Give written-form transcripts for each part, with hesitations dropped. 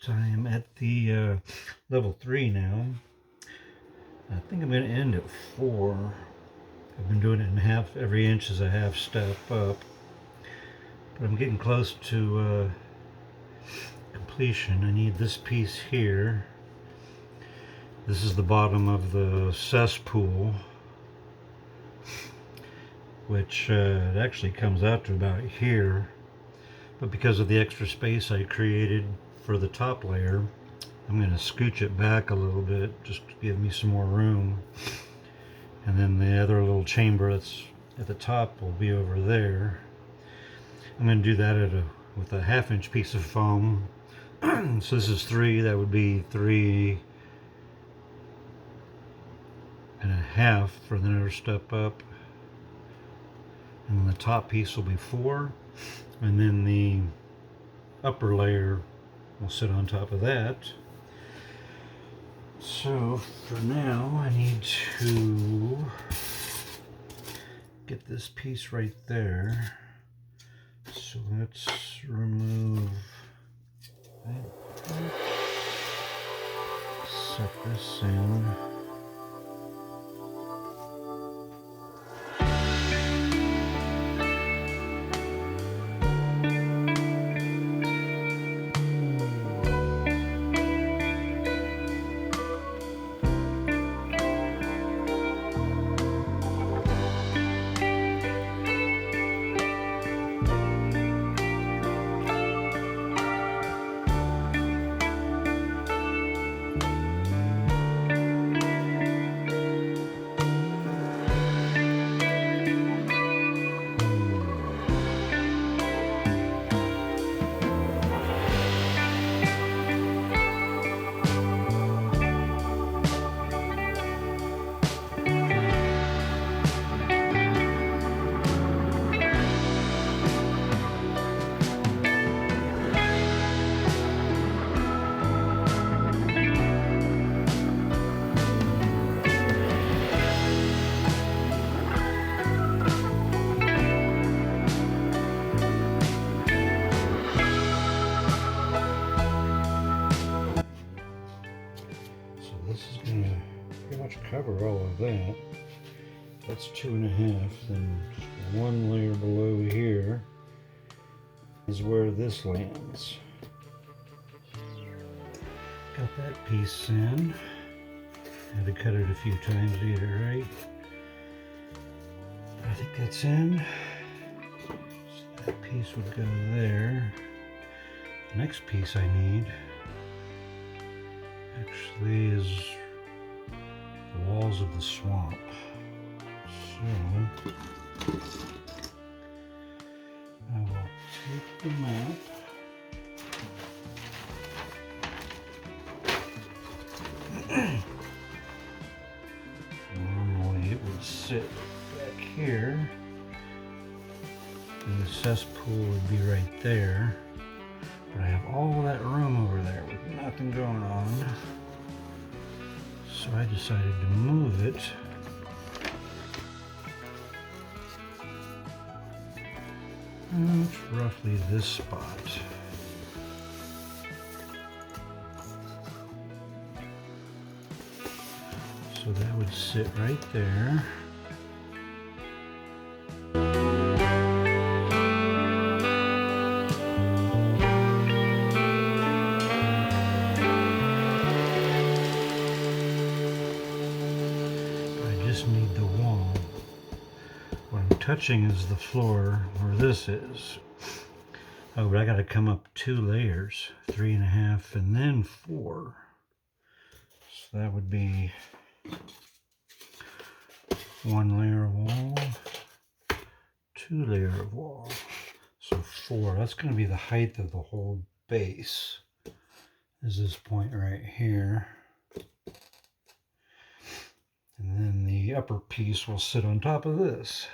I am at the level 3 now. I think I'm going to end at 4. I've been doing it in half, every inch is a half step up. But I'm getting close to completion. I need this piece here. This is the bottom of the cesspool, which it actually comes out to about here. But because of the extra space I created for the top layer, I'm going to scooch it back a little bit just to give me some more room. And then the other little chamber that's at the top will be over there. I'm going to do that with a 1/2 inch piece of foam. So this is 3, that would be 3 and a half for the next step up. And then the top piece will be 4. And then the upper layer will sit on top of that. So for now I need to get this piece right there. So let's remove that. Set this in. This is going to pretty much cover all of that. That's 2.5. Then just 1 layer below here is where this lands. Got that piece in. Had to cut it a few times to get it right. I think that's in. So that piece would go there. The next piece I need actually is the walls of the swamp. So I will take the map. Normally it would sit back here, and the cesspool would be right there. But I have all that room over there with nothing going on. So I decided to move it. It's roughly this spot. So that would sit right there. Need the wall. What I'm touching is the floor where this is. Oh, but I got to come up 2 layers, 3.5 and then 4. So that would be 1 layer of wall, 2 layer of wall. So 4. That's going to be the height of the whole base. Is this point right here. And then the upper piece will sit on top of this.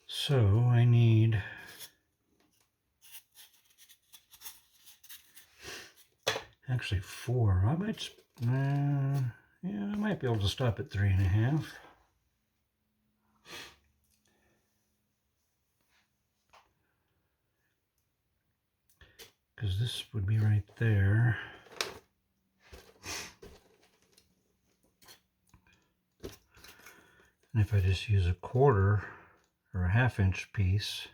So I need actually 4. I might, yeah, I might be able to stop at 3.5. because this would be right there. And if I just use a 1/4 or a 1/2 inch piece,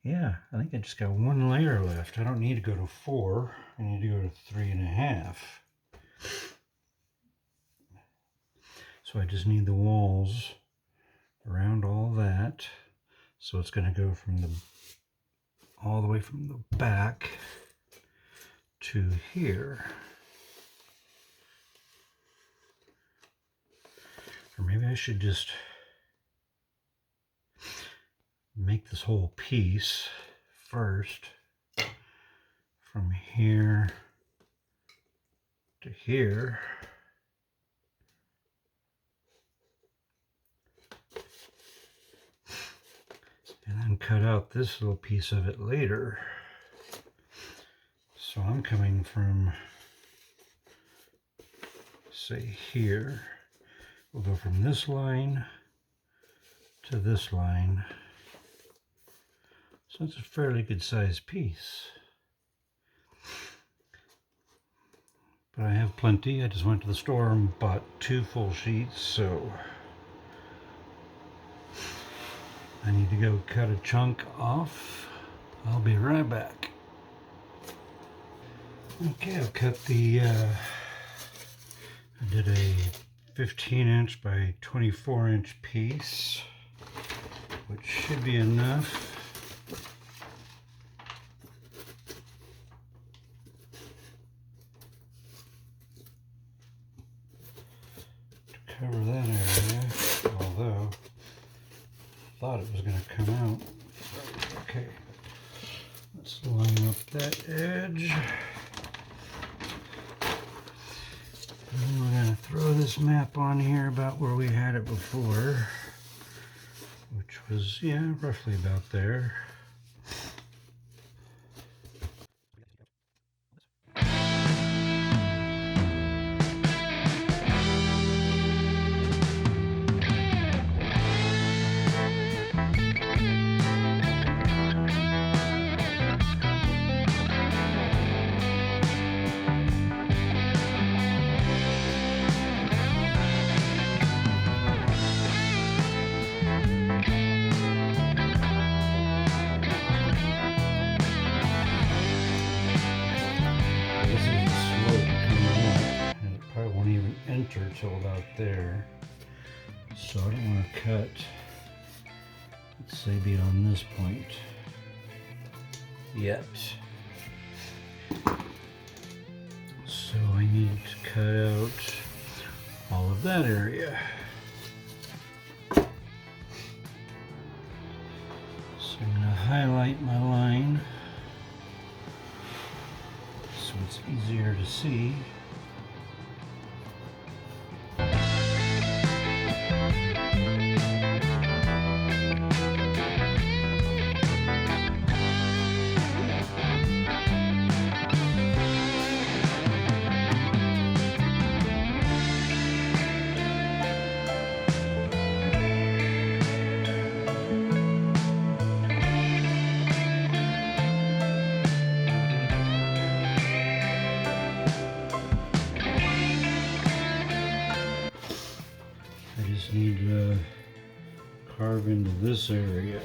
yeah, I think I just got 1 layer left. I don't need to go to 4. I need to go to 3.5. So I just need the walls around all that. So it's going to go from all the way from the back to here. Or maybe I should just make this whole piece first, from here to here. And then cut out this little piece of it later. So I'm coming from, say, here. We'll go from this line to this line. So it's a fairly good sized piece. But I have plenty. I just went to the store and bought 2 full sheets, so I need to go cut a chunk off. I'll be right back. Okay, I've cut the, I did a 15-inch by 24-inch piece, which should be enough. To cover that area, although I thought it was going to come out. Okay, let's line up that edge. And we're going to throw this map on here about where we had it before, which was, yeah, roughly about there. Enter till about there, so I don't want to cut, let's say, beyond this point yet. So I need to cut out all of that area. So I'm going to highlight my line so it's easier to see. Need to carve into this area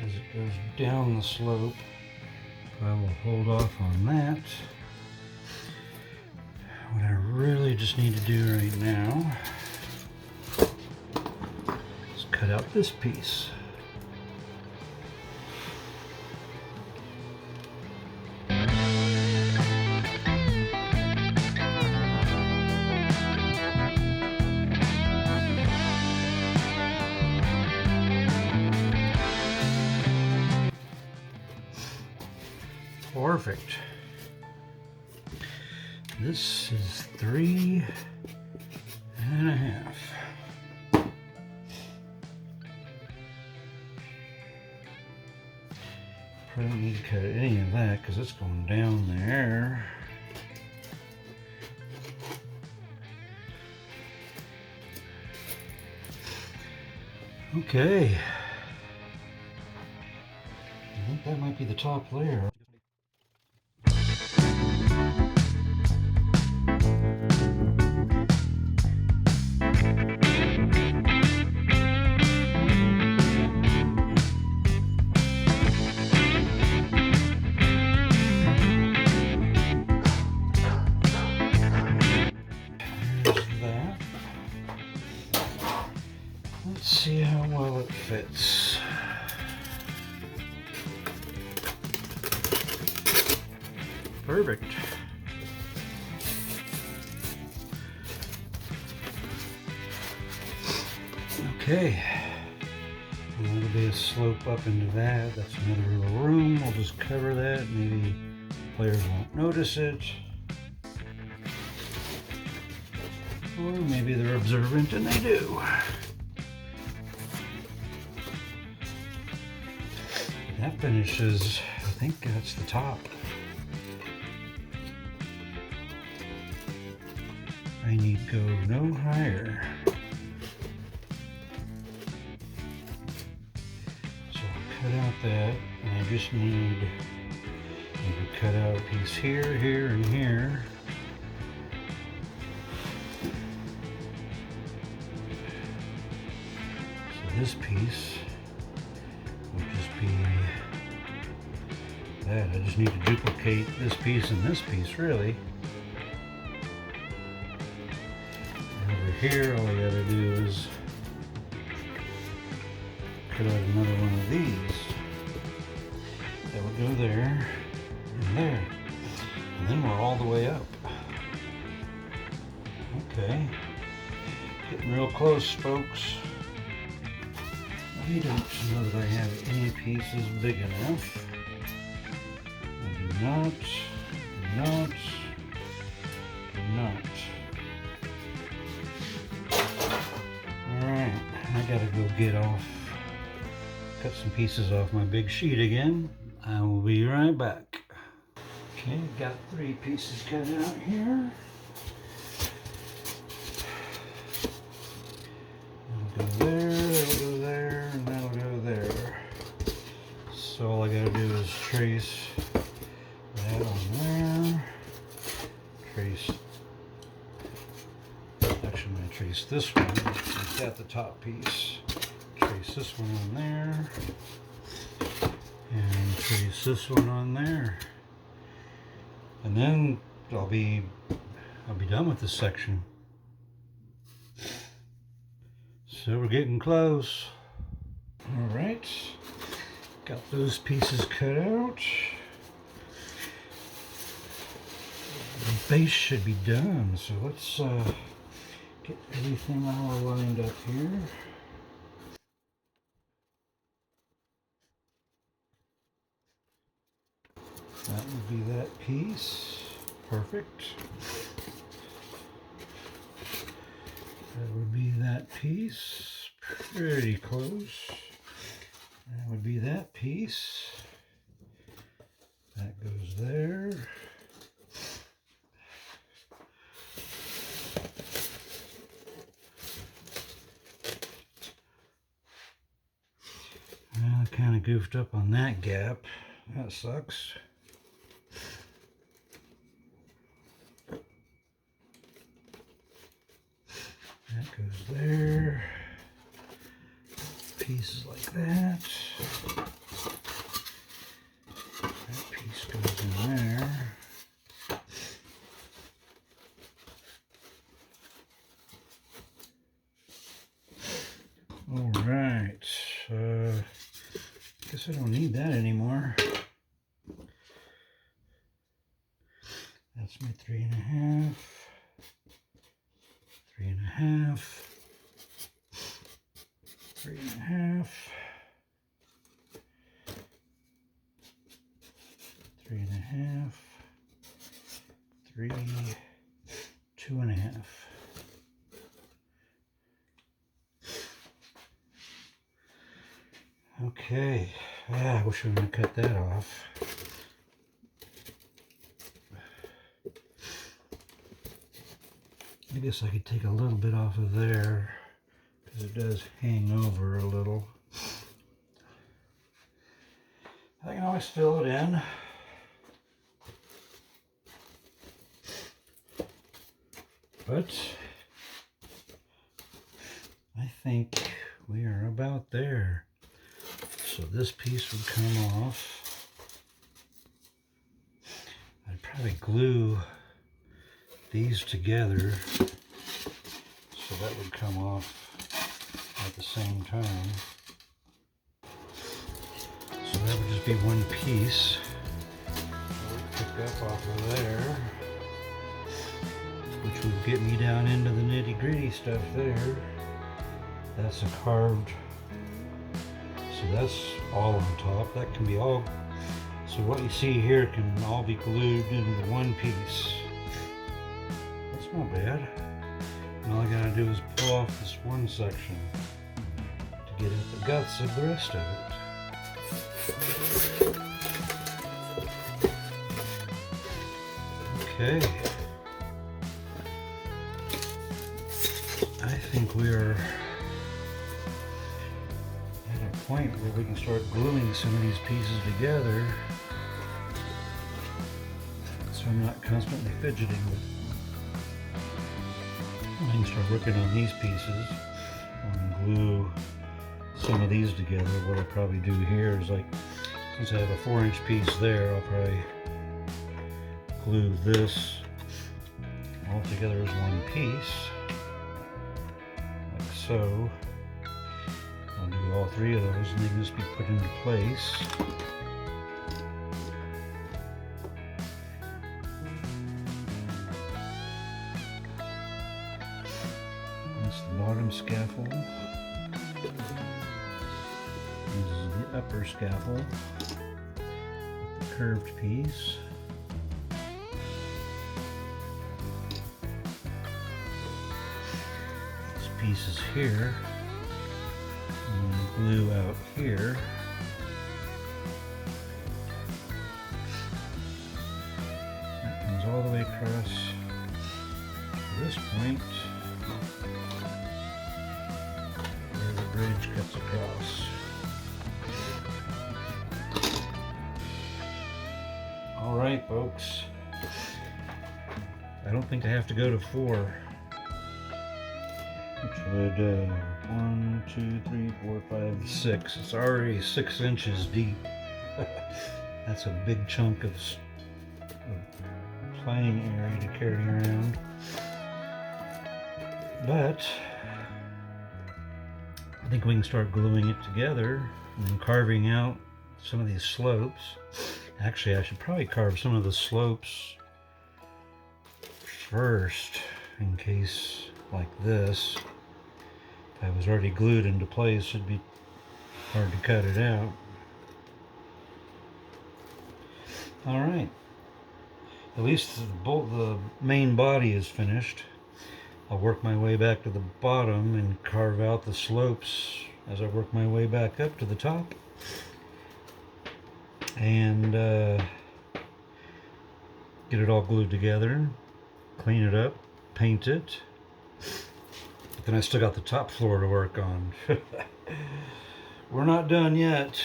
as it goes down the slope. I will hold off on that. What I really just need to do right now is cut out this piece. Perfect. This is 3.5. Probably don't need to cut any of that because it's going down there. Okay. That might be the top layer. Let's see how well it fits. Perfect. Okay. A little bit of slope up into that. That's another little room. We'll just cover that. Maybe players won't notice it. Or maybe they're observant and they do. That finishes, I think that's the top. I need go no higher. So I'll cut out that, and I just need to cut out a piece here, here, and here. So this piece would just be that. I just need to duplicate this piece and this piece, really. Here, all you gotta do is cut out another one of these. That would go there and there. And then we're all the way up. Okay. Getting real close, folks. I don't know that I have any pieces big enough. I do not. I gotta go cut some pieces off my big sheet again. I will be right back. Okay, got 3 pieces cut out here. That'll go there, that'll go there, and that'll go there. So all I gotta do is trace that on there. Actually, I'm gonna trace this one. Make that the top piece. Trace this one on there. And trace this one on there. And then I'll be done with this section. So we're getting close. All right. Got those pieces cut out. The base should be done. So let's get everything all lined up here. That would be that piece. Perfect. That would be that piece. Pretty close. That would be that piece. That goes there. I kind of goofed up on that gap. That sucks. That goes there. Pieces like that. That piece goes in there. All right. Guess I don't need that anymore. That's my 3.5. 3.5. 3.5. 3.5. 3. 2.5. Okay. I wish I would have cut that off. I guess I could take a little bit off of there because it does hang over a little. I think I always fill it in. But I think we are about there. So this piece would come off. I'd probably glue these together so that would come off at the same time. So that would just be one piece. Pick up off of there, which would get me down into the nitty-gritty stuff there. That's a carved, so that's all on top. That can be all, so what you see here can all be glued into one piece. That's not bad. And all I gotta do is pull off this one section to get at the guts of the rest of it. Okay. I think we're at a point where we can start gluing some of these pieces together, so I'm not constantly fidgeting. I can start working on these pieces and glue some of these together. What I'll probably do here is, like, since I have a 4-inch piece there, I'll probably glue this all together as one piece, like so. I'll do all 3 of those and they can just be put into place. That's the bottom scaffold. This is the upper scaffold, the curved piece. This piece is here. And glue out here. That comes all the way across to this point, where the bridge cuts across. All right, folks. I don't think I have to go to 4, which would 1, 2, 3, 4, 5, 6. It's already 6 inches deep. That's a big chunk of playing area to carry around. But I think we can start gluing it together and then carving out some of these slopes. Actually, I should probably carve some of the slopes first, in case, like this, if I was already glued into place, it'd be hard to cut it out. All right, at least the main body is finished. I'll work my way back to the bottom and carve out the slopes as I work my way back up to the top. And get it all glued together, clean it up, paint it. But then I still got the top floor to work on. We're not done yet.